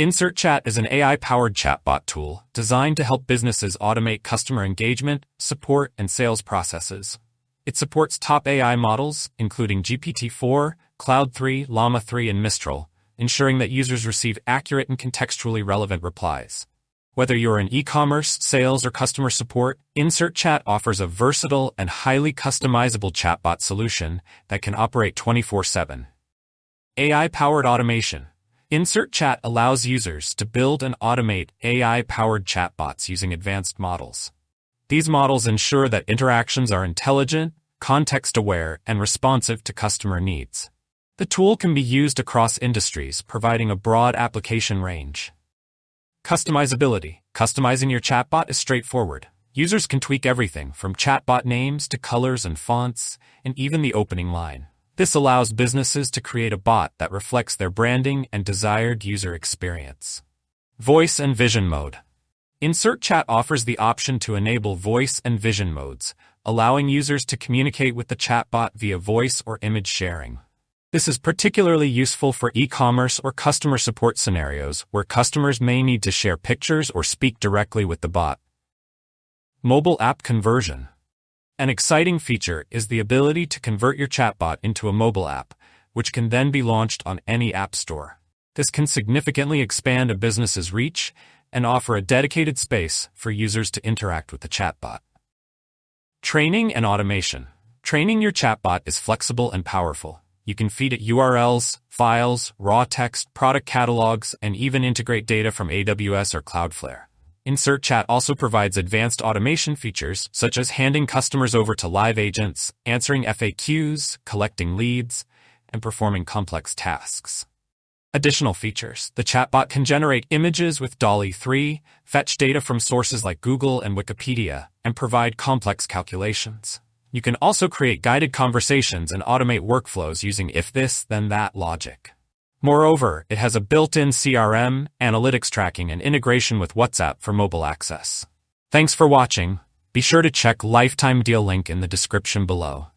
InsertChat is an AI-powered chatbot tool designed to help businesses automate customer engagement, support, and sales processes. It supports top AI models, including GPT-4, Cloud 3, Llama 3, and Mistral, ensuring that users receive accurate and contextually relevant replies. Whether you're in e-commerce, sales, or customer support, InsertChat offers a versatile and highly customizable chatbot solution that can operate 24/7. AI-powered automation. InsertChat allows users to build and automate AI-powered chatbots using advanced models. These models ensure that interactions are intelligent, context-aware, and responsive to customer needs. The tool can be used across industries, providing a broad application range. Customizability. Customizing your chatbot is straightforward. Users can tweak everything from chatbot names to colors and fonts, and even the opening line. This allows businesses to create a bot that reflects their branding and desired user experience. Voice and vision mode. InsertChat offers the option to enable voice and vision modes, allowing users to communicate with the chatbot via voice or image sharing. This is particularly useful for e-commerce or customer support scenarios where customers may need to share pictures or speak directly with the bot. Mobile app conversion. An exciting feature is the ability to convert your chatbot into a mobile app, which can then be launched on any app store. This can significantly expand a business's reach and offer a dedicated space for users to interact with the chatbot. Training and automation. Training your chatbot is flexible and powerful. You can feed it URLs, files, raw text, product catalogs, and even integrate data from AWS or Cloudflare. InsertChat also provides advanced automation features, such as handing customers over to live agents, answering FAQs, collecting leads, and performing complex tasks. Additional features. The chatbot can generate images with DALL-E 3, fetch data from sources like Google and Wikipedia, and provide complex calculations. You can also create guided conversations and automate workflows using if this, then that logic. Moreover, it has a built-in CRM, analytics tracking, and integration with WhatsApp for mobile access. Thanks for watching. Be sure to check Lifetime Deal link in the description below.